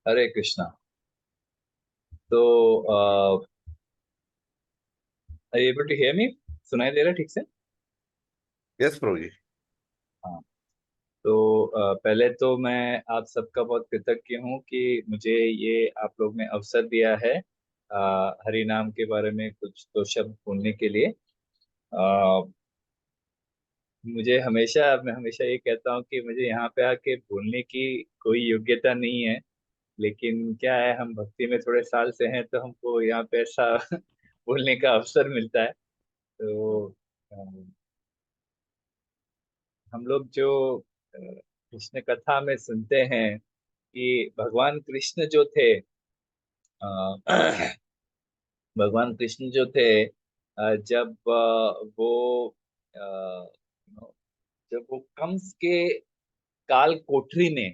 हरे कृष्णा। तो able to hear me? सुनाई दे रहा है ठीक से? यस प्रभु जी। हाँ। तो पहले तो मैं आप सबका बहुत कृतज्ञ हूँ कि मुझे ये आप लोग ने अवसर दिया है हरि नाम के बारे में कुछ दो शब्द बोलने के लिए। अ, मैं हमेशा ये कहता हूँ कि मुझे यहाँ पे आके बोलने की कोई योग्यता नहीं है। लेकिन क्या है, हम भक्ति में थोड़े साल से हैं तो हमको यहाँ पे ऐसा बोलने का अवसर मिलता है। तो हम लोग जो कृष्ण कथा में सुनते हैं कि भगवान कृष्ण जो थे, भगवान कृष्ण जो थे, जब वो अ, जब वो कंस के काल कोठरी में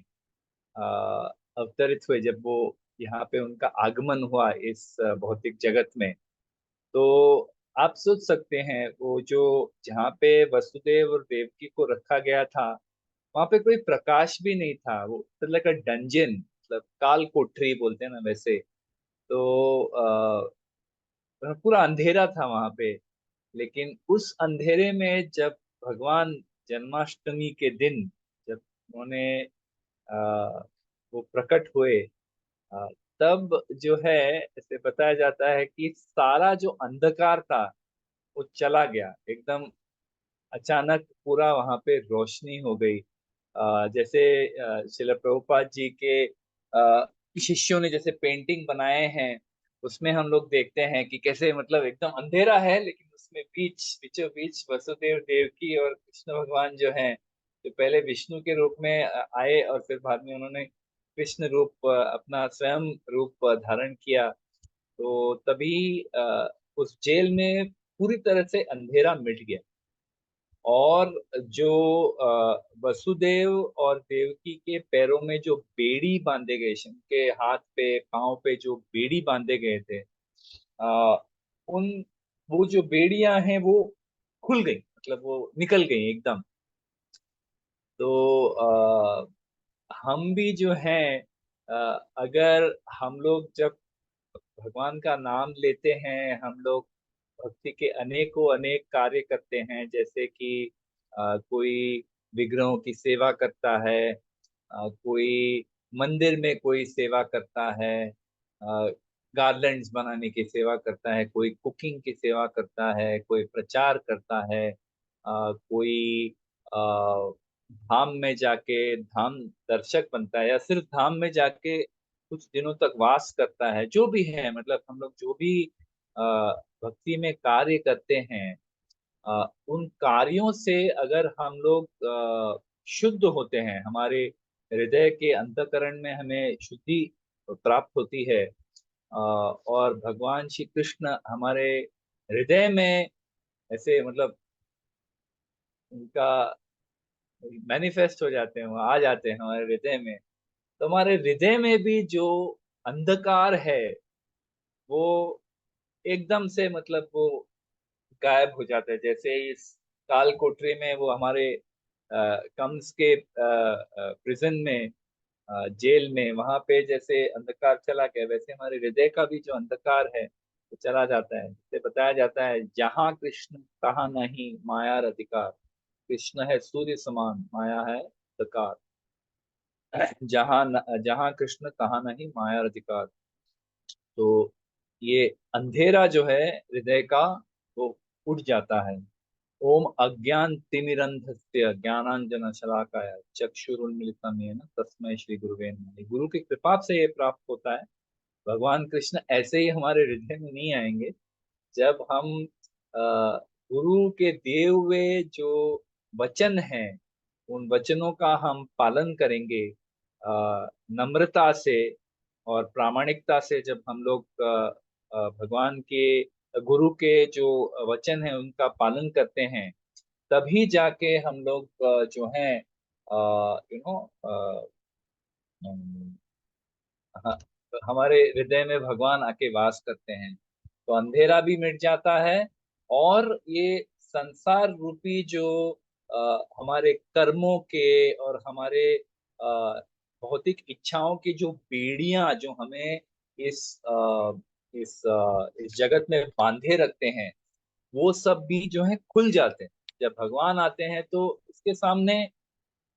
अवतरित हुए, जब वो यहाँ पे उनका आगमन हुआ इस भौतिक जगत में, तो आप सोच सकते हैं वो जो जहाँ पे वसुदेव और देवकी को रखा गया था, वहां पे कोई प्रकाश भी नहीं था। वो मतलब का डंजन, मतलब काल कोठरी बोलते हैं ना वैसे। तो पूरा अंधेरा था वहां पे। लेकिन उस अंधेरे में जब भगवान जन्माष्टमी के दिन, जब उन्होंने वो प्रकट हुए, अ, तब जो है, ऐसे बताया जाता है कि सारा जो अंधकार था वो चला गया एकदम। अचानक पूरा वहां पे रोशनी हो गई। जैसे श्रील प्रभुपाद जी के शिष्यों ने जैसे पेंटिंग बनाए हैं, उसमें हम लोग देखते हैं कि कैसे मतलब एकदम अंधेरा है, लेकिन उसमें बीचों बीच वसुदेव देवकी और कृष्ण भगवान जो हैं, जो पहले विष्णु के रूप में आए और फिर बाद में उन्होंने कृष्ण रूप, अपना स्वयं रूप धारण किया। तो तभी उस जेल में पूरी तरह से अंधेरा मिट गया। और जो वसुदेव और देवकी के पैरों में जो बेड़ी बांधे गए, उनके हाथ पे पांव पे जो बेड़ी बांधे गए थे, आ, उन वो जो बेड़ियां हैं वो खुल गई, मतलब वो निकल गई एकदम। तो हम भी जो हैं, अगर हम लोग जब भगवान का नाम लेते हैं, हम लोग भक्ति के अनेकों अनेक कार्य करते हैं, जैसे कि कोई विग्रहों की सेवा करता है, कोई मंदिर में कोई सेवा करता है, गार्लैंड्स बनाने की सेवा करता है, कोई कुकिंग की सेवा करता है, कोई प्रचार करता है, कोई अ, धाम में जाके धाम दर्शक बनता है, या सिर्फ धाम में जाके कुछ दिनों तक वास करता है। जो भी है, मतलब हम लोग जो भी अ, भक्ति में कार्य करते हैं, उन कार्यों से अगर हम लोग शुद्ध होते हैं, हमारे हृदय के अंतःकरण में हमें शुद्धि प्राप्त होती है, और भगवान श्री कृष्ण हमारे हृदय में ऐसे मतलब उनका मैनिफेस्ट हो जाते हैं, वो आ जाते हैं हमारे हृदय में। तो हमारे हृदय में भी जो अंधकार है वो एकदम से मतलब वो गायब हो जाता है। जैसे इस काल कोठरी में वो हमारे कंस के प्रिजन में, जेल में, वहां पे जैसे अंधकार चला गया, वैसे हमारे हृदय का भी जो अंधकार है वो चला जाता है। जैसे बताया जाता है, जहाँ कृष्ण तहाँ नहीं माया अधिकार। कृष्ण है सूर्य समान, माया है अंधकार। जहाँ कृष्ण तहाँ नहीं माया अधिकार। तो ये अंधेरा जो है हृदय का, वो उठ जाता है। ओम अज्ञान तिमिरंधस्य ज्ञानांजन शलाकाय चक्षुरुन्मीलितम येन तस्मै श्री गुरुवे नमः। गुरु की कृपा से ये प्राप्त होता है। भगवान कृष्ण ऐसे ही हमारे हृदय में नहीं आएंगे। जब हम अ, गुरु के दिए हुए जो वचन हैं, उन वचनों का हम पालन करेंगे, नम्रता से और प्रामाणिकता से, जब हम लोग भगवान के गुरु के जो वचन है उनका पालन करते हैं, तभी जाके हम लोग जो हैं, यू नो हमारे हृदय में भगवान आके वास करते हैं। तो अंधेरा भी मिट जाता है। और ये संसार रूपी जो हमारे कर्मों के और हमारे भौतिक इच्छाओं की जो बेड़ियां जो हमें इस जगत में बांधे रखते हैं, वो सब भी जो है खुल जाते हैं जब भगवान आते हैं। तो इसके सामने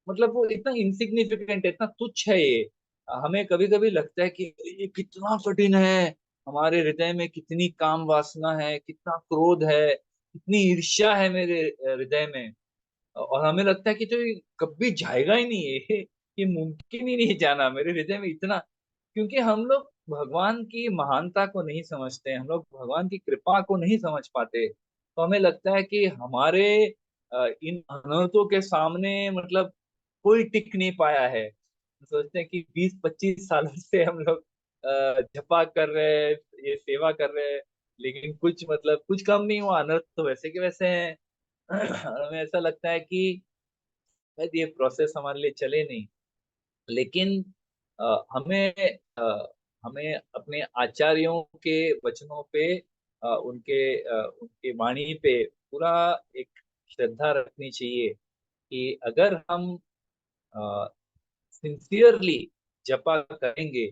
मतलब वो इतना इंसिग्निफिकेंट है, इतना तुच्छ है ये। हमें कभी कभी लगता है कि ये कितना कठिन है, हमारे हृदय में कितनी काम वासना है, कितना क्रोध है, कितनी ईर्ष्या है मेरे हृदय में। और हमें लगता है कि तो ये कभी जाएगा ही नहीं, ये मुमकिन ही नहीं जाना मेरे हृदय में इतना। क्योंकि हम लोग भगवान की महानता को नहीं समझते, हम लोग भगवान की कृपा को नहीं समझ पाते। तो हमें लगता है कि हमारे इन अनर्थों के सामने मतलब कोई टिक नहीं पाया है। सोचते हैं कि 20-25 सालों से हम लोग जपा कर रहे हैं, ये सेवा कर रहे हैं, लेकिन कुछ मतलब कुछ कम नहीं हुआ, अनर्थ तो वैसे के वैसे हैं। हमें ऐसा लगता है कि शायद ये प्रोसेस हमारे लिए चले नहीं। लेकिन हमें हमें अपने आचार्यों के वचनों पे, उनके वाणी पे पूरा एक श्रद्धा रखनी चाहिए कि अगर हम सिंसियरली जपा करेंगे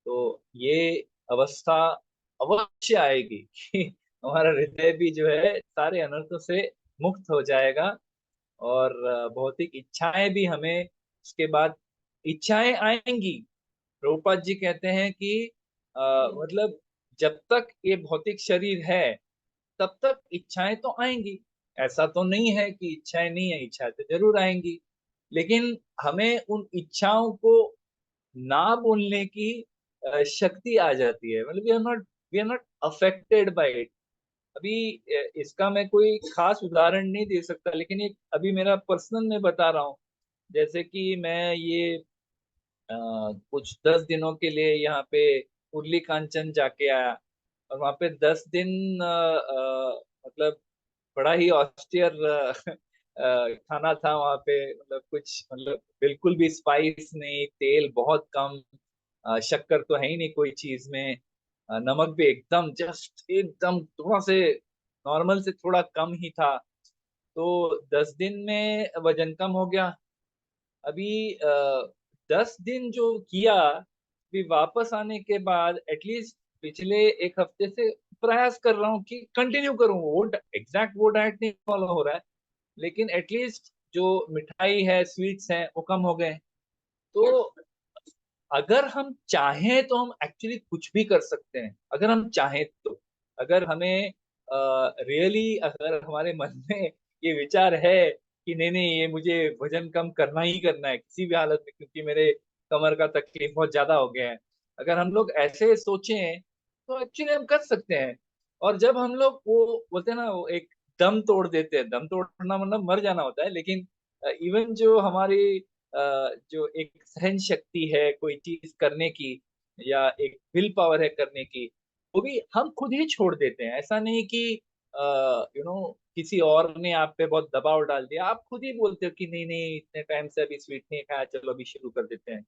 तो ये अवस्था अवश्य आएगी कि हमारा हृदय भी जो है सारे अनर्थों से मुक्त हो जाएगा। और भौतिक इच्छाएं भी हमें उसके बाद इच्छाएं आएंगी। प्रभुपाद जी कहते हैं कि मतलब जब तक ये भौतिक शरीर है तब तक इच्छाएं तो आएंगी। ऐसा तो नहीं है कि इच्छाएं नहीं है, इच्छाएं तो जरूर आएंगी। लेकिन हमें उन इच्छाओं को ना बोलने की शक्ति आ जाती है। मतलब we are not affected by it. अभी इसका मैं कोई खास उदाहरण नहीं दे सकता, लेकिन एक अभी मेरा पर्सनल मैं बता रहा हूँ। जैसे कि मैं ये कुछ 10 दिनों के लिए यहाँ पे उर्ली कांचन जाके आया। और वहाँ पे 10 दिन मतलब बड़ा ही ऑस्टियर खाना था वहाँ पे। मतलब कुछ मतलब बिल्कुल भी स्पाइस नहीं, तेल बहुत कम, शक्कर तो है ही नहीं कोई चीज में, नमक भी एकदम जस्ट एकदम थोड़ा से नॉर्मल से थोड़ा कम ही था। तो 10 दिन में वजन कम हो गया। अभी 10 दिन जो किया, अभी वापस आने के बाद एटलीस्ट पिछले एक हफ्ते से प्रयास कर रहा हूँ कि कंटिन्यू करूँ। वो एग्जैक्ट वो डाइट नहीं फॉलो हो रहा है, लेकिन एटलीस्ट जो मिठाई है, स्वीट्स हैं, वो कम हो गए। तो अगर हम चाहें तो हम एक्चुअली कुछ भी कर सकते हैं, अगर हम चाहें तो। अगर हमें रियली अगर हमारे मन में ये विचार है कि नहीं नहीं ये मुझे वजन कम करना ही करना है किसी भी हालत में, क्योंकि मेरे कमर का तकलीफ बहुत ज्यादा हो गया है, अगर हम लोग ऐसे सोचें तो एक्चुअली हम कर सकते हैं। और जब हम लोग वो बोलते हैं ना, वो एक दम तोड़ देते हैं, दम तोड़ना मतलब मर जाना होता है, लेकिन इवन जो हमारी जो एक सहन शक्ति है कोई चीज करने की, या एक विल पावर है करने की, वो भी हम खुद ही छोड़ देते हैं। ऐसा नहीं कि किसी और ने आप पे बहुत दबाव डाल दिया, आप खुद ही बोलते हो कि नहीं नहीं इतने टाइम से अभी स्वीट नहीं खाया, चलो अभी शुरू कर देते हैं।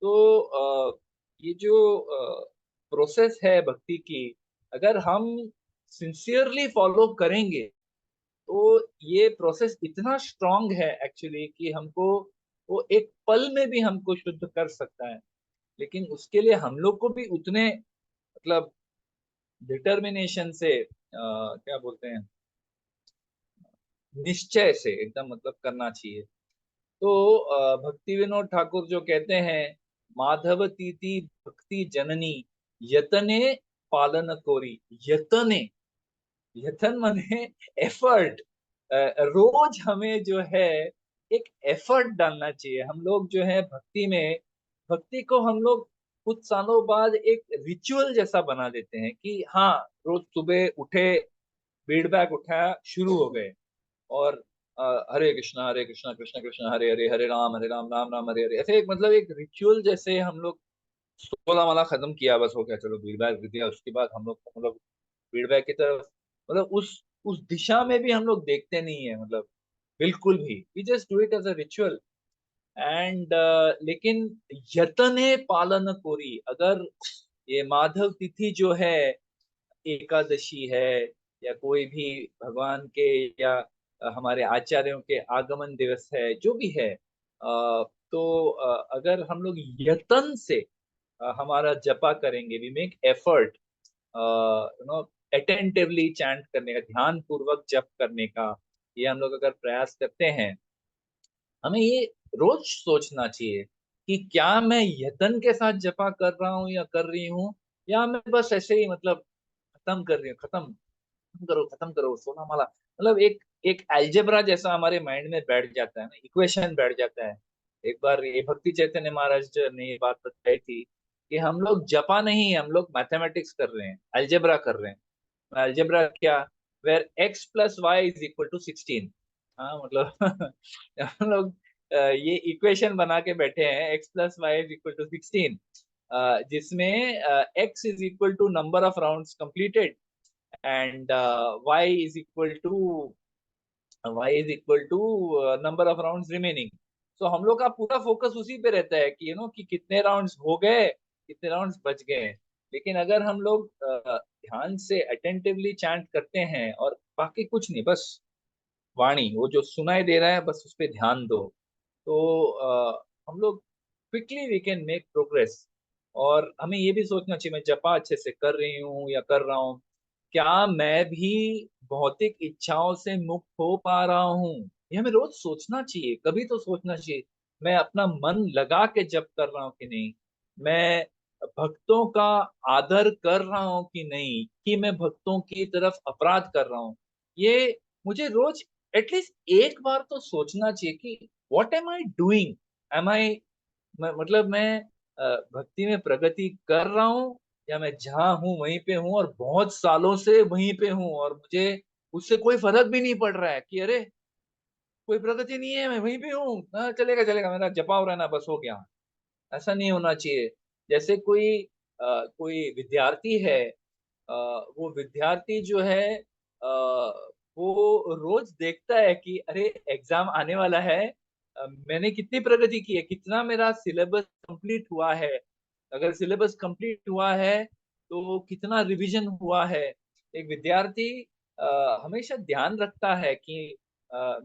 तो ये जो प्रोसेस है भक्ति की, अगर हम सिंसियरली फॉलो करेंगे तो ये प्रोसेस इतना स्ट्रांग है एक्चुअली कि हमको वो एक पल में भी हमको शुद्ध कर सकता है। लेकिन उसके लिए हम लोग को भी उतने मतलब डिटर्मिनेशन से, क्या बोलते हैं, निश्चय से एकदम मतलब करना चाहिए। तो भक्ति विनोद ठाकुर जो कहते हैं, माधव तीति भक्ति जननी यतने पालन कोरी। यतने, यतन माने एफर्ट। रोज हमें जो है एक एफर्ट डालना चाहिए। हम लोग जो है भक्ति में, भक्ति को हम लोग कुछ सालों बाद एक रिचुअल जैसा बना देते हैं कि हाँ, रोज सुबह उठे, फीडबैक उठाया, शुरू हो गए। और हरे कृष्णा कृष्ण कृष्ण हरे हरे, हरे राम राम राम हरे हरे, ऐसे एक मतलब एक रिचुअल जैसे हम लोग 16 माला खत्म किया, बस हो गया, चलो फीडबैक दिया, उसके बाद हम लोग फीडबैक की तरफ मतलब उस दिशा में भी हम लोग देखते नहीं है, मतलब बिल्कुल भी। We just do it as a ritual and लेकिन यतने पालन कोरी, अगर ये माधव तिथि जो है, एकादशी है, या कोई भी भगवान के या हमारे आचार्यों के आगमन दिवस है, जो भी है, तो अगर हम लोग यतन से हमारा जपा करेंगे, we make effort, attentively chant करने का, ध्यान पूर्वक जप करने का, ये हम लोग अगर प्रयास करते हैं, हमें ये रोज सोचना चाहिए कि क्या मैं यतन के साथ जपा कर रहा हूँ या कर रही हूँ, या मैं बस ऐसे ही मतलब खत्म कर रही हूँ, खत्म करो सोना माला, मतलब एक एक अलजेब्रा जैसा हमारे माइंड में बैठ जाता है ना, इक्वेशन बैठ जाता है। एक बार ये भक्ति चैतन्य महाराज ने ये बात बताई थी कि हम लोग जपा नहीं, हम लोग मैथमेटिक्स कर रहे हैं, अलजेब्रा कर रहे हैं। अलजेब्रा क्या? Where x plus y is equal to 16। हाँ मतलब हम लोग ये इक्वेशन बना के बैठे हैं, x plus y is equal to 16, जिसमें x is equal to number of rounds completed and y is equal to number of rounds remaining. तो हम लोग का पूरा फोकस उसी पे रहता है कि कि कितने राउंड्स हो गए, कितने राउंड्स बच गए। लेकिन अगर हम लोग ध्यान से अटेंटिवली चैंट करते हैं और बाकी कुछ नहीं, बस वाणी वो जो सुनाई दे रहा है बस उस पर ध्यान दो, तो हम लोग quickly we can make progress. और हमें ये भी सोचना चाहिए, मैं जपा अच्छे से कर रही हूँ या कर रहा हूँ, क्या मैं भी भौतिक इच्छाओं से मुक्त हो पा रहा हूँ? ये हमें रोज सोचना चाहिए, कभी तो सोचना चाहिए। मैं अपना मन लगा के जप कर रहा हूँ कि नहीं, मैं भक्तों का आदर कर रहा हूँ कि नहीं, कि मैं भक्तों की तरफ अपराध कर रहा हूँ। ये मुझे रोज एटलीस्ट एक बार तो सोचना चाहिए कि what am I doing, am I, मतलब मैं भक्ति में प्रगति कर रहा हूँ, या मैं जहाँ हूँ वहीं पे हूँ और बहुत सालों से वहीं पे हूँ और मुझे उससे कोई फर्क भी नहीं पड़ रहा है कि अरे कोई प्रगति नहीं है, मैं वहीं पे हूँ, हाँ चलेगा चलेगा, मेरा जपा हो रहा है ना, बस हो गया। ऐसा नहीं होना चाहिए। जैसे कोई विद्यार्थी है, वो विद्यार्थी जो है वो रोज देखता है कि अरे एग्जाम आने वाला है, मैंने कितनी प्रगति की है, कितना मेरा सिलेबस कंप्लीट हुआ है, अगर सिलेबस कंप्लीट हुआ है तो कितना रिवीजन हुआ है। एक विद्यार्थी हमेशा ध्यान रखता है कि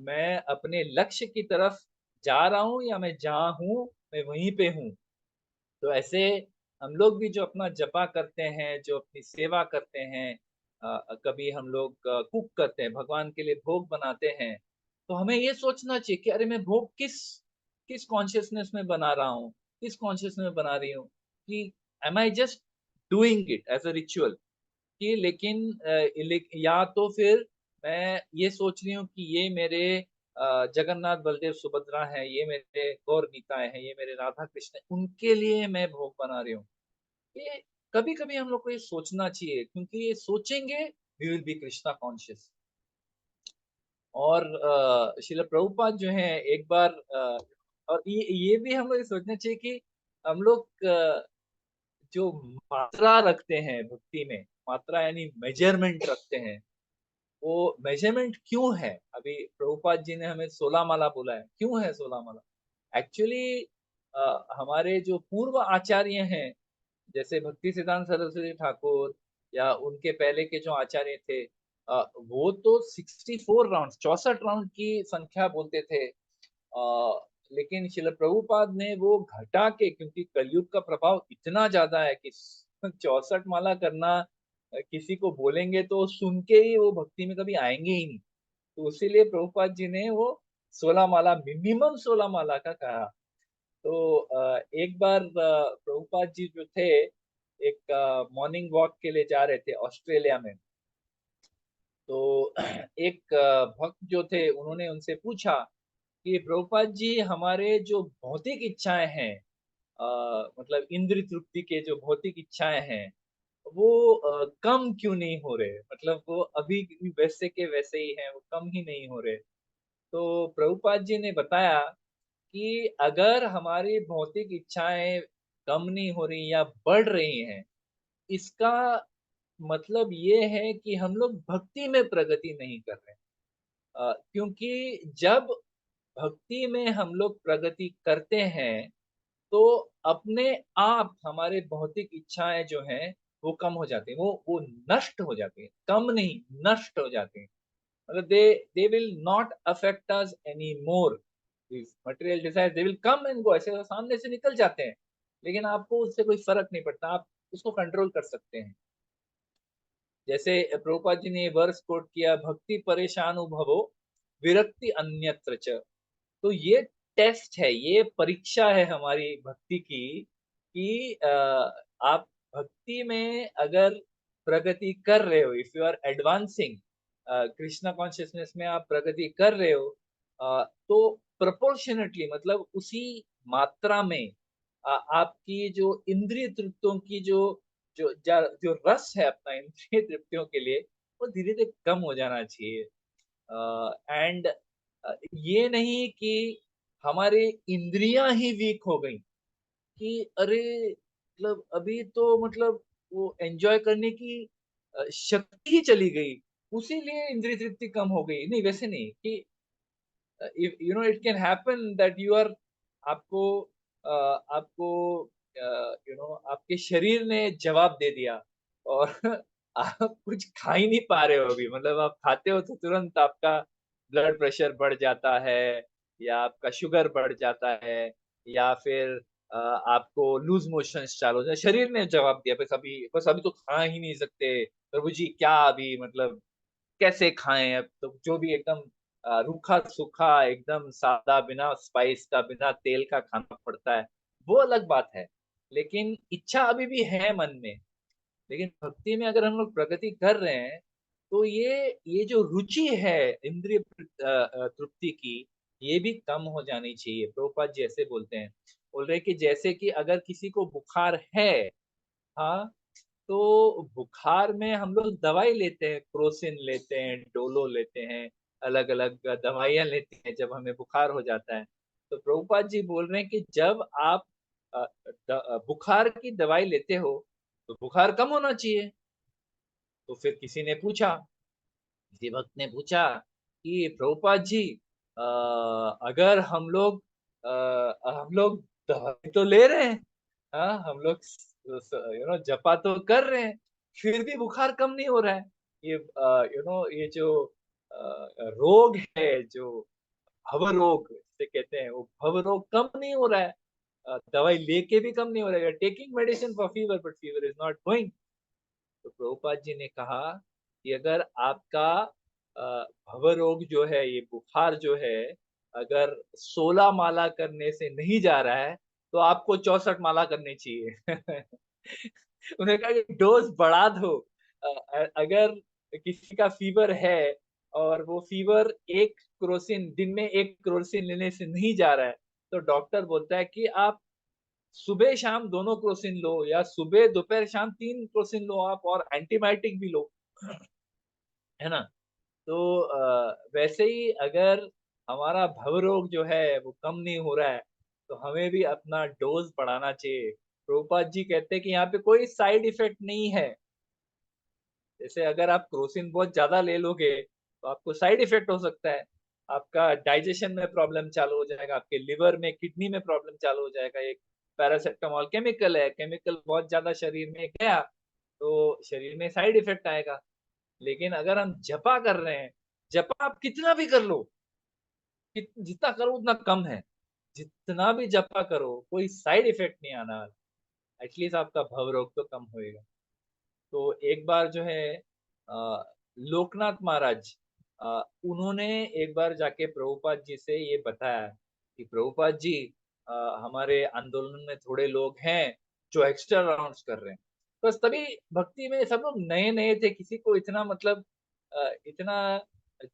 मैं अपने लक्ष्य की तरफ जा रहा हूँ या मैं जहाँ हूँ मैं वहीं पे हूँ। तो ऐसे हम लोग भी जो अपना जपा करते हैं, जो अपनी सेवा करते हैं, कभी हम लोग कुक करते हैं, भगवान के लिए भोग बनाते हैं, तो हमें ये सोचना चाहिए कि अरे मैं भोग किस किस कॉन्शियसनेस में बना रहा हूँ, किस कॉन्शियसनेस में बना रही हूँ, कि am I just doing it as a ritual, कि लेकिन या तो फिर मैं ये सोच रही हूँ कि ये मेरे जगन्नाथ बलदेव सुभद्रा हैं, ये मेरे गौर निताय हैं, ये मेरे राधा कृष्ण हैं, उनके लिए मैं भोग बना रही हूँ। ये कभी कभी हम लोग को ये सोचना चाहिए, क्योंकि ये सोचेंगे we will be Krishna conscious. और श्रील प्रभुपाद जो है एक बार और ये भी हम लोग ये सोचना चाहिए कि हम लोग जो मात्रा रखते हैं भक्ति में, मात्रा यानी मेजरमेंट रखते हैं, वो मेजरमेंट क्यों है? अभी प्रभुपाद जी ने हमें 16 माला बोला है, क्यों है 16 माला? एक्चुअली हमारे जो पूर्व आचार्य हैं, जैसे भक्ति सिद्धांत सरस्वती ठाकुर या उनके पहले के जो आचार्य थे, वो तो 64 राउंड, 64 राउंड की संख्या बोलते थे। लेकिन श्रील प्रभुपाद ने वो घटा के, क्योंकि कलयुग का प्रभाव इतना ज्यादा है कि 64 माला करना किसी को बोलेंगे तो सुन के ही वो भक्ति में कभी आएंगे ही नहीं। तो इसीलिए प्रभुपाद जी ने वो 16 माला, मिनिमम 16 माला का कहा। तो एक बार प्रभुपाद जी जो थे, एक मॉर्निंग वॉक के लिए जा रहे थे ऑस्ट्रेलिया में। तो एक भक्त जो थे उन्होंने उनसे पूछा कि प्रभुपाद जी, हमारे जो भौतिक इच्छाएं हैं, मतलब इंद्रिय तृप्ति के जो भौतिक इच्छाएं हैं, वो कम क्यों नहीं हो रहे, मतलब वो अभी भी वैसे के वैसे ही हैं, वो कम ही नहीं हो रहे। तो प्रभुपाद जी ने बताया कि अगर हमारी भौतिक इच्छाएं कम नहीं हो रही या बढ़ रही हैं, इसका मतलब ये है कि हम लोग भक्ति में प्रगति नहीं कर रहे। क्योंकि जब भक्ति में हम लोग प्रगति करते हैं तो अपने आप हमारे भौतिक इच्छाएं जो हैं वो कम हो जाती हैं, वो नष्ट हो जाती हैं, कम नहीं, नष्ट हो जाती हैं। मतलब they they will not affect us any more. Material desire they will come and go, ऐसे सामने से निकल जाते हैं, लेकिन आपको उससे कोई फर्क नहीं पड़ता, आप उसको कंट्रोल कर सकते हैं। जैसे प्रभुपाद जी ने ये वर्स कोट किया, भक्ति परेशानु भवो विरक्ति अन्यत्र च। तो ये टेस्ट है, ये परीक्षा है हमारी भक्ति की, कि आप भक्ति में अगर प्रगति कर रहे हो, if you are advancing Krishna consciousness में, आप प्रगति कर रहे हो, तो प्रोपोर्शनेटली, मतलब उसी मात्रा में आपकी जो इंद्रिय तृप्तियों की जो रस है अपना इंद्रिय तृप्तियों के लिए, वो धीरे धीरे कम हो जाना चाहिए। एंड ये नहीं कि हमारी इंद्रियां ही वीक हो गई, कि अरे मतलब अभी तो मतलब वो एंजॉय करने की शक्ति ही चली गई, उसीलिए इंद्रिय तृप्ति कम हो गई। नहीं, वैसे नहीं कि you know it can happen that you are, आपको आपको यू नो आपके शरीर ने जवाब दे दिया, और आप कुछ खा ही नहीं पा रहे हो अभी, मतलब आप खाते हो तो तुरंत आपका ब्लड प्रेशर बढ़ जाता है, या आपका शुगर बढ़ जाता है, या फिर आपको लूज मोशंस चालू हो जाए, शरीर ने जवाब दिया, बस अभी तो खा ही नहीं सकते प्रभु जी, क्या अभी मतलब कैसे खाएं, अब तो जो भी एकदम रूखा सूखा एकदम सादा, बिना स्पाइस का, बिना तेल का खाना पड़ता है, वो अलग बात है। लेकिन इच्छा अभी भी है मन में। लेकिन भक्ति में अगर हम लोग प्रगति कर रहे हैं, तो ये जो रुचि है इंद्रिय तृप्ति की, ये भी कम हो जानी चाहिए। प्रभुपाद जी ऐसे बोलते हैं, बोल रहे हैं कि जैसे कि अगर किसी को बुखार है, हाँ, तो बुखार में हम लोग दवाई लेते हैं, क्रोसिन लेते हैं, डोलो लेते हैं, अलग अलग दवाइयां लेते हैं जब हमें बुखार हो जाता है। तो प्रभुपाद जी बोल रहे हैं कि जब आप बुखार की दवाई लेते हो, तो बुखार कम होना चाहिए। तो फिर किसी ने पूछा, किसी भक्त ने पूछा कि प्रभुपाद जी, अ, अगर हम लोग दवाई तो ले रहे हैं, हाँ, हम लोग जपा तो कर रहे हैं, फिर भी बुखार कम नहीं हो रहा है। ये ये जो रोग है, जो भव रोग से कहते हैं, वो भव रोग कम नहीं हो रहा है, दवाई लेके भी कम नहीं हो रहा है, taking medicine for fever but fever is not going. तो प्रभुपाद जी ने कहा कि अगर आपका भवरोग जो है, ये बुखार जो है, अगर 16 माला करने से नहीं जा रहा है, तो आपको 64 माला करनी चाहिए। उन्होंने कहा कि डोज बढ़ा दो। अगर किसी का फीवर है, और वो फीवर एक क्रोसिन दिन में, एक क्रोसिन लेने से नहीं जा रहा है, तो डॉक्टर बोलता है कि आप सुबह शाम दोनों क्रोसिन लो, या सुबह दोपहर शाम 3 क्रोसिन लो आप, और एंटीबायोटिक भी लो, है ना? तो वैसे ही अगर हमारा भव रोग जो है वो कम नहीं हो रहा है, तो हमें भी अपना डोज बढ़ाना चाहिए। प्रभुपाद जी कहते हैं कि यहाँ पे कोई साइड इफेक्ट नहीं है। जैसे अगर आप क्रोसिन बहुत ज्यादा ले लोगे, तो आपको साइड इफेक्ट हो सकता है, आपका डाइजेशन में प्रॉब्लम चालू हो जाएगा, आपके लिवर में, किडनी में प्रॉब्लम चालू हो जाएगा। एक पैरासिटामोल केमिकल है, केमिकल बहुत ज्यादा शरीर में गया, तो शरीर में साइड इफेक्ट आएगा। लेकिन अगर हम जपा कर रहे हैं, जपा आप कितना भी कर लो, जितना करो उतना कम है, जितना भी जपा करो कोई साइड इफेक्ट नहीं आना, एटलीस्ट आपका भव रोग तो कम होएगा। तो एक बार जो है लोकनाथ महाराज, उन्होंने एक बार जाके प्रभुपाद जी से ये बताया कि प्रभुपाद जी, अ, हमारे आंदोलन में थोड़े लोग हैं जो एक्स्ट्रा राउंड्स कर रहे हैं। बस तभी भक्ति में सब लोग नए नए थे, किसी को इतना मतलब इतना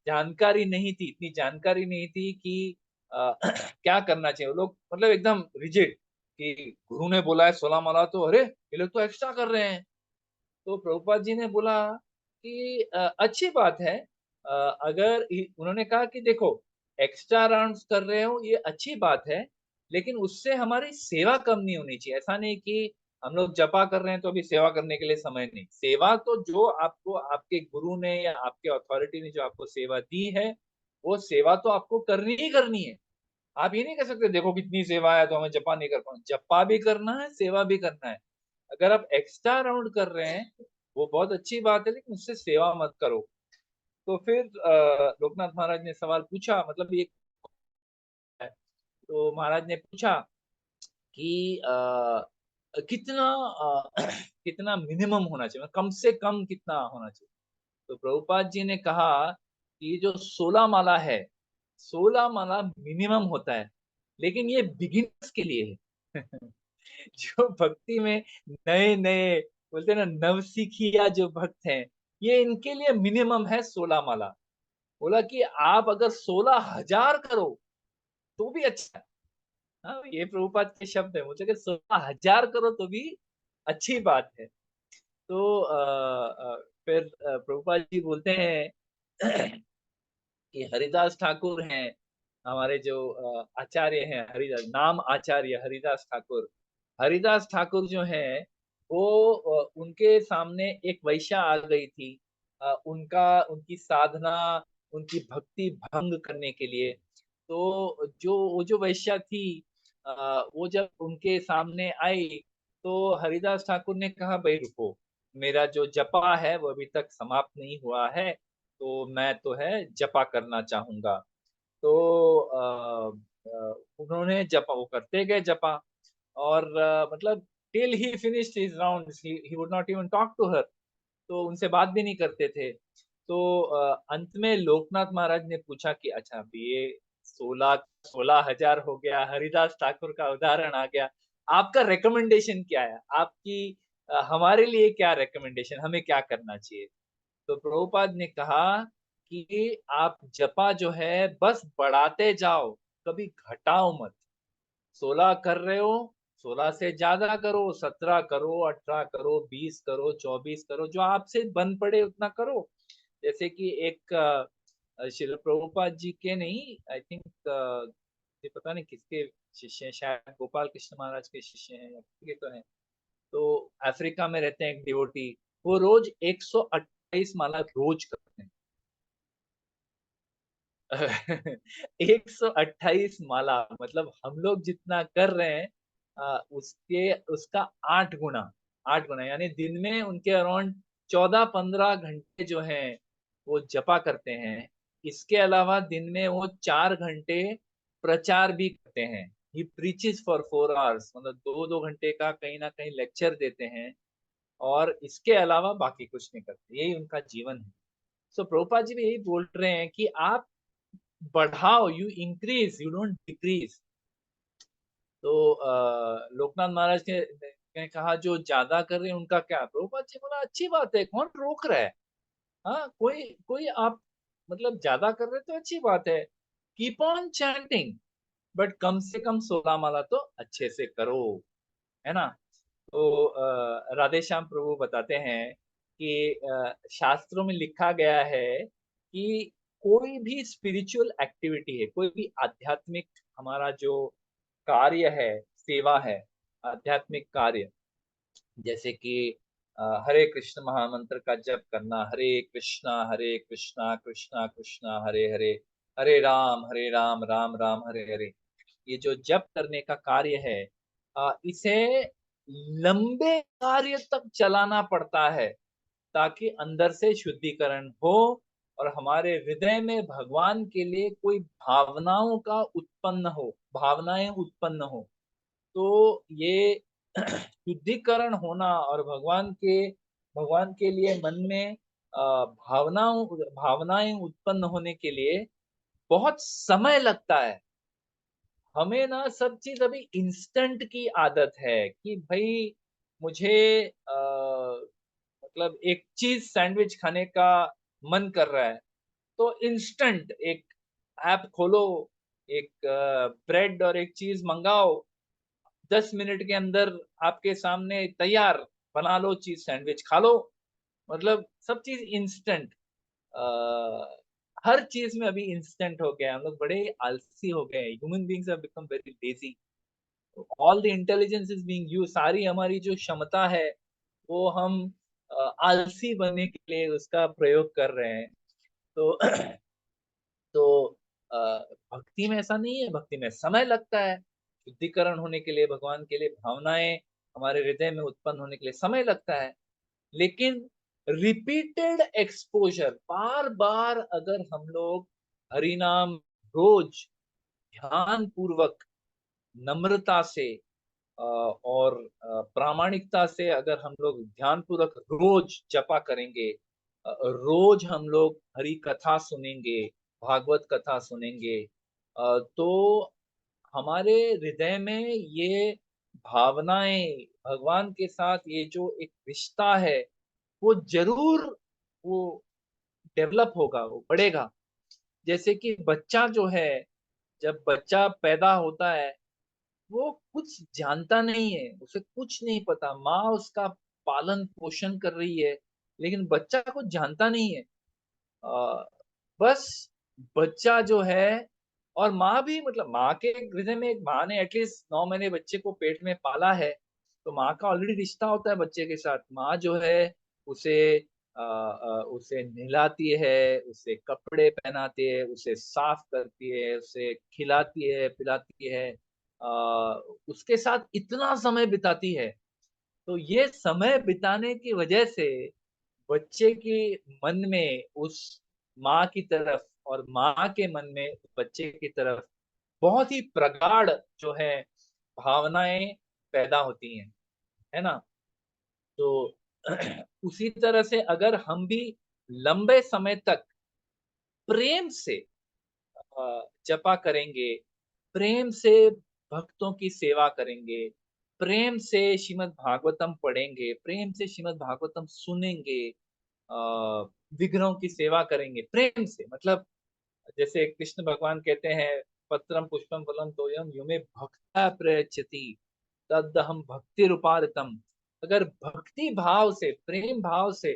जानकारी नहीं थी, इतनी जानकारी नहीं थी कि क्या करना चाहिए। वो लोग मतलब एकदम रिजिड, कि गुरु ने बोला है 16 माला, तो अरे ये लोग तो एक्स्ट्रा कर रहे हैं। तो प्रभुपाद जी ने बोला कि अच्छी बात है, अगर उन्होंने कहा कि देखो, एक्स्ट्रा राउंड्स कर रहे हो ये अच्छी बात है, लेकिन उससे हमारी सेवा कम नहीं होनी चाहिए। ऐसा नहीं कि हम लोग जपा कर रहे हैं तो अभी सेवा करने के लिए समय नहीं। सेवा तो जो आपको आपके गुरु ने या आपके अथॉरिटी ने जो आपको सेवा दी है, वो सेवा तो आपको करनी ही करनी है। आप ये नहीं कह सकते देखो कितनी सेवा है तो हमें जपा नहीं कर पाऊंगा। जपा भी करना है, सेवा भी करना है। अगर आप एक्स्ट्रा राउंड कर रहे हैं, वो बहुत अच्छी बात है, लेकिन उससे सेवा मत करो। तो फिर लोकनाथ महाराज ने सवाल पूछा, मतलब ये है, तो महाराज ने पूछा कि कितना कितना मिनिमम होना चाहिए, कम से कम कितना होना चाहिए? तो प्रभुपाद जी ने कहा कि जो 16 माला है, 16 माला मिनिमम होता है, लेकिन ये बिगिनर्स के लिए है। जो भक्ति में नए-नए बोलते हैं ना नवसिखिया जो भक्त हैं, ये इनके लिए मिनिमम है 16 माला। बोला कि आप अगर 16,000 करो, तो भी अच्छा है। हाँ, ये प्रभुपाद के शब्द हैं, बोलते हैं कि 16,000 करो तो भी अच्छी बात है। तो फिर प्रभुपाद जी बोलते हैं कि हरिदास ठाकुर हैं, हमारे जो आचार्य हैं हरिदास नाम आचार्य हरिदास ठाकुर। हरिदास ठाकुर जो हैं, वो उनके सामने एक वैश्या आ गई थी। उनकी साधना, उनकी भक्ति भंग करने के लिए। तो वो जो वैश्या थी अ, वो जब उनके सामने आई, तो हरिदास ठाकुर ने कहा, "भई रुको, मेरा जो जपा है वो अभी तक समाप्त नहीं हुआ है, तो मैं तो है जपा करना चाहूँगा।" तो उन्होंने जपा वो करते गए जपा और मतलब till he finished his rounds he would not even talk to her. तो उनसे बात भी नहीं करते थे। तो अंत में लोकनाथ महाराज ने पूछा कि अच्छा अब ये 16,000 हो गया, हरिदास ठाकुर का उदाहरण आ गया। आपका रिकमेंडेशन क्या है? आपकी हमारे लिए क्या रिकमेंडेशन, हमें क्या करना चाहिए? तो प्रभुपाद ने कहा कि आप जपा जो है बस बढ़ाते जाओ, कभी घटाओ मत। 16 कर रहे हो, 16 से ज़्यादा करो, 17 करो, 18 करो, 20 करो, 24 करो, जो आपसे बन पड़े उतना करो। जैसे कि एक श्रील प्रभुपाद जी के नहीं, आई थिंक ये पता नहीं किसके शिष्य हैं, शायद गोपाल कृष्ण महाराज के शिष्य हैं या किसके तो हैं। तो अफ्रीका में रहते हैं एक डिवोटी, वो रोज 128 माला रोज करते हैं। 128 माला मतलब हम लोग जितना कर रहे हैं उसके उसका 8 गुना, 8 गुना यानी दिन में उनके अराउंड 14-15 घंटे जो हैं वो जपा करते हैं। इसके अलावा दिन में वो 4 घंटे प्रचार भी करते हैं। ही प्रीचेस फॉर 4 आवर्स, मतलब 2-2 घंटे का कहीं न कहीं लेक्चर देते हैं और इसके अलावा बाकी कुछ नहीं करते। यही उनका जीवन है। सो प्रभुपाद जी भी यही बोल रहे हैं कि आप बढ़ाओ, you increase, you don't decrease. तो लोकनाथ महाराज ने कहा जो ज्यादा कर रहे हैं उनका क्या? प्रभुपाद जी बोला अच्छी बात है, कौन रोक रहा है? हाँ, कोई कोई आप मतलब ज्यादा कर रहे हैं तो अच्छी बात है, कीप ऑन चैंटिंग, बट कम से कम 16 माला तो अच्छे से करो, है ना? तो राधे श्याम प्रभु बताते हैं कि शास्त्रों में लिखा गया है कि कोई भी स्पिरिचुअल एक्टिविटी है, कोई भी आध्यात्मिक हमारा जो कार्य है, सेवा है, आध्यात्मिक कार्य, जैसे कि हरे कृष्ण महामंत्र का जप करना, हरे कृष्णा कृष्णा कृष्णा हरे हरे, हरे राम राम राम हरे हरे। ये जो जप करने का कार्य है इसे लंबे कार्य तक चलाना पड़ता है ताकि अंदर से शुद्धिकरण हो और हमारे हृदय में भगवान के लिए कोई भावनाओं का उत्पन्न हो, भावनाएं उत्पन्न हो। तो ये शुद्धिकरण होना और भगवान के लिए मन में भावनाएं उत्पन्न होने के लिए बहुत समय लगता है। हमें ना सब चीज अभी इंस्टेंट की आदत है कि भाई मुझे मतलब एक चीज सैंडविच खाने का मन कर रहा है, तो इंस्टेंट एक ऐप खोलो, एक ब्रेड और एक चीज मंगाओ, 10 मिनट के अंदर आपके सामने तैयार, बना लो चीज सैंडविच खा लो। मतलब सब चीज इंस्टेंट। हर चीज में अभी इंस्टेंट हो गया है, हम लोग बड़े आलसी हो गए हैं, human beings have become very lazy. All the intelligence is being used, सारी हमारी जो क्षमता है वो हम आलसी बनने के लिए उसका प्रयोग कर रहे हैं। तो तो अ, भक्ति में ऐसा नहीं है, भक्ति में समय लगता है। शुद्धिकरण होने के लिए, भगवान के लिए भावनाएँ हमारे हृदय में उत्पन्न होने के लिए समय लगता है। लेकिन रिपीटेड एक्सपोज़र, बार-बार अगर हम लोग हरि नाम रोज़ ध्यानपूर्वक नम्रता से और प्रामाणिकता से अगर हम लोग ध्यानपूर्वक रोज जपा करेंगे, रोज हम लोग हरि कथा सुनेंगे, भागवत कथा सुनेंगे, तो हमारे हृदय में ये भावनाएँ भगवान के साथ ये जो एक रिश्ता है, वो ज़रूर वो डेवलप होगा, वो बढ़ेगा। जैसे कि बच्चा जो है, जब बच्चा पैदा होता है, वो कुछ जानता नहीं है, उसे कुछ नहीं पता, माँ उसका पालन-पोषण कर रही है, लेकिन बच्चा कुछ जानता नहीं है। अ, बस बच्चा जो है और माँ भी मतलब माँ के हृदय में एक माँ ने एटलीस्ट 9 महीने बच्चे को पेट में पाला है, तो माँ का ऑलरेडी रिश्ता होता है बच्चे के साथ। माँ जो है उसे उसे नहलाती है, उसे कपड़े पहनाती है, उसे साफ करती है, उसे खिलाती है, पिलाती है। उसके साथ इतना समय बिताती है, तो ये समय बिताने की वजह से बच्चे के मन में उस माँ की तरफ और माँ के मन में बच्चे की तरफ बहुत ही प्रगाढ़ जो है भावनाएँ पैदा होती हैं, है ना? तो उसी तरह से अगर हम भी लंबे समय तक प्रेम से जपा करेंगे, प्रेम से भक्तों की सेवा करेंगे, प्रेम से श्रीमद् भागवतम पढ़ेंगे, प्रेम से श्रीमद् भागवतम सुनेंगे, अ, विग्रहों की सेवा करेंगे प्रेम से मतलब जैसे कृष्ण भगवान कहते हैं पत्रम पुष्पम फलम तोयम यो मे भक्ता प्रयच्छति तदहम भक्ति रूपारतम। अगर भक्ति भाव से प्रेम भाव से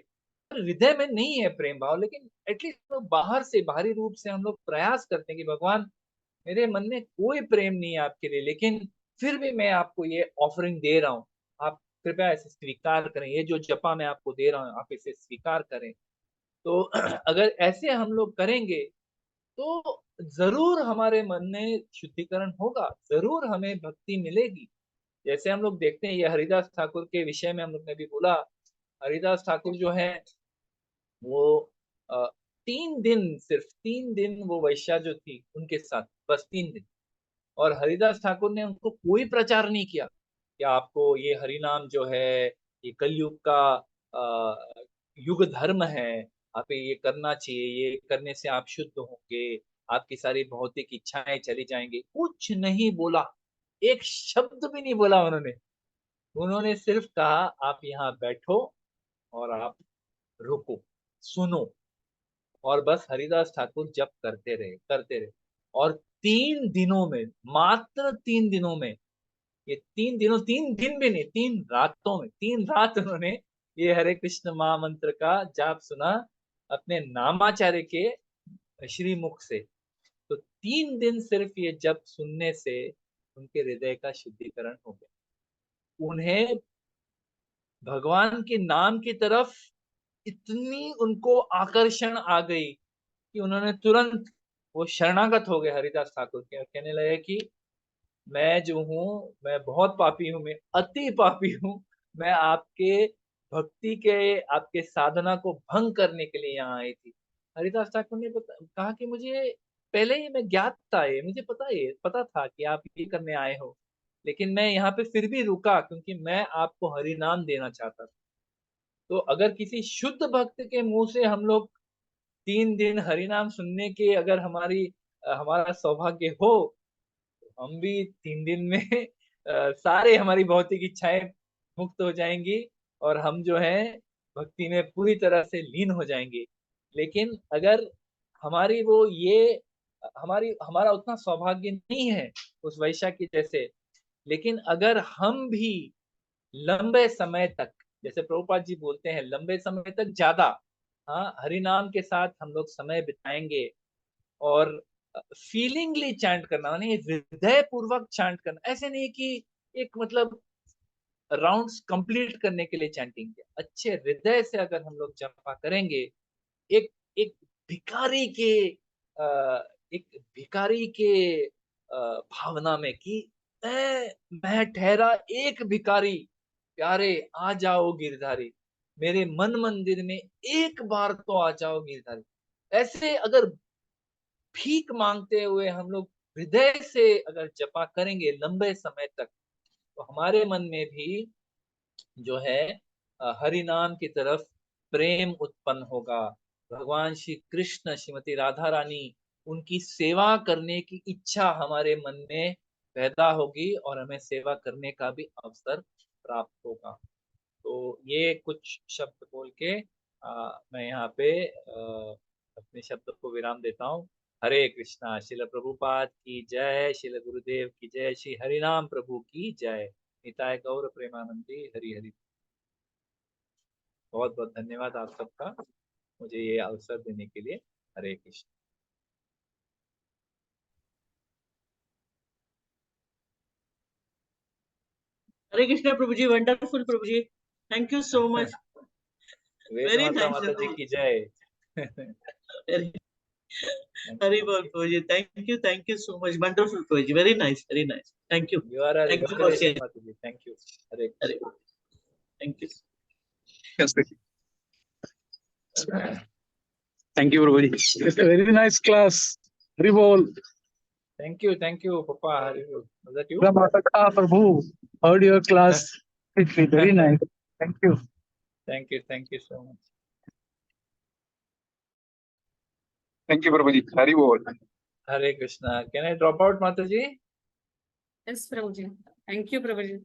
हृदय में नहीं है प्रेम भाव लेकिन एटलीस्ट तो बाहर से बाहरी रूप से हम लोग प्रयास करते हैं कि भगवान मेरे मन में कोई प्रेम नहीं है आपके लिए लेकिन फिर भी मैं आपको ये ऑफरिंग दे रहा हूँ। आप कृपया इसे स्वीकार करें। ये जो जपा मैं आपको दे रहा हूँ आप इसे स्वीकार करें। तो अगर ऐसे हम लोग करेंगे तो ज़रूर हमारे मन में शुद्धिकरण होगा, ज़रूर हमें भक्ति मिलेगी। जैसे हम लोग देखते हैं ये हरिदास ठाकुर के विषय में हम लोग ने भी बोला, हरिदास ठाकुर जो हैं वो 3 दिन सिर्फ 3 दिन वो वैश्या जो थी उनके साथ, बस 3 दिन। और हरिदास ठाकुर ने उनको कोई प्रचार नहीं किया कि आपको ये हरि नाम जो है, ये कलयुग का युग धर्म है, आप ये करना चाहिए, ये करने से आप शुद्ध होंगे, आपकी सारी भौतिक इच्छाएँ चली जाएँगी, कुछ नहीं बोला, एक शब्द भी नहीं बोला उन्होंने। उन्होंने सिर्फ कहा आप यहाँ बैठो और आप रुको, सुनो और बस हरिदास ठाकुर जप करते रहे और 3 दिनों में, मात्र 3 दिनों में ये 3 दिनों 3 दिन भी नहीं 3 रातों में 3 रात उन्होंने ये हरे कृष्ण महामंत्र का जाप सुना अपने नामाचार्य के श्रीमुख से। तो 3 दिन सिर्फ ये जप सुनने से उनके हृदय का शुद्धिकरण हो गया। उन्हें भगवान के नाम की तरफ इतनी उनको आकर्षण आ गई कि उन्होंने तुरंत वो शरणागत हो गए हरिदास ठाकुर के और कहने लगे कि मैं जो हूँ, मैं बहुत पापी हूँ, मैं अति पापी हूँ। मैं आपके भक्ति के, आपके साधना को भंग करने के लिए यहाँ आई थी। हरिदास ठाकुर ने कहा कि मुझे पहले ही मैं ज्ञात था ये, मुझे पता था कि आप ये करने आए हो। लेकिन मैं यहाँ पे फिर भी रुका क्योंकि मैं आपको हरि नाम देना चाहता था। तो अगर किसी शुद्ध भक्त के मुँह से हम लोग 3 दिन हरि नाम सुनने के अगर हमारा सौभाग्य हो हम भी 3 दिन में सारे हमारी भौतिक इच्छाएँ मुक्त हो जाएँगी और हम जो है भक्ति में पूरी तरह से लीन हो जाएँगे। लेकिन अगर हमारी वो ये हमारी हमारा उतना सौभाग्य नहीं है उस वैश्या की जैसे, लेकिन अगर हम भी लंबे समय तक जैसे प्रभुपाद जी बोलते हैं लंबे समय तक ज़्यादा हाँ, हरि नाम के साथ हम लोग समय बिताएँगे और फीलिंगली चैंट करना माने हृदय पूर्वक चैंट करना ऐसे नहीं कि एक मतलब राउंड्स कंप्लीट करने के लिए चैंटिंग किया अच्छे हृदय से अगर हम लोग जपा करेंगे एक एक भिखारी के अ, एक भिखारी के भावना में कि मैं ठहरा एक भिखारी प्यारे आ जाओ गिरधारी मेरे मन मंदिर में एक बार तो आ जाओ गिरधारी ऐसे अगर भीख मांगते हुए हम लोग हृदय से अगर जपा करेंगे लंबे समय तक, तो हमारे मन में भी जो है हरि नाम की तरफ प्रेम उत्पन्न होगा। भगवान श्री कृष्ण, श्रीमती राधा रानी, उनकी सेवा करने की इच्छा हमारे मन में पैदा होगी और हमें सेवा करने का भी अवसर प्राप्त होगा। तो ये कुछ शब्द बोल के मैं यहाँ पे अपने शब्द को विराम देता हूँ। हरे कृष्णा। श्रील प्रभुपाद की जय, श्रील गुरुदेव की जय, श्री हरिनाम प्रभु की जय। निताय गौर प्रेमानंदी। हरि हरि। बहुत बहुत धन्यवाद आप सबका मुझे ये अवसर देने के लिए। हरे Krishna. Hare Krishna, Prabhuji. Wonderful, Prabhuji. Thank you so much. Veda Very माता nice, माता जी Prabhuji. की जय। Very, very well, Prabhuji. Thank you so much. Wonderful, Prabhuji. Very nice, very nice. Thank you. You are are Thank you for inspiration sharing. माता जी। Thank you. Hare Hare Krishna. Thank you. Yes, thank you, Prabhuji. It's a very nice class. Hari Bol. Thank you पापा। हरि बोल। Was that you? Ramataka Prabhu. Heard your class. It's very nice. Thank you. Thank you so much. Thank you, Prabhuji. Hari Bol. Hare Krishna. Can I drop out, Mataji? Yes, Prabhuji. Thank you, Prabhuji.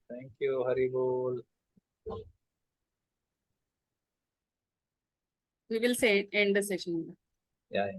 Thank you. Hari Bol. We will say end the session. Yeah.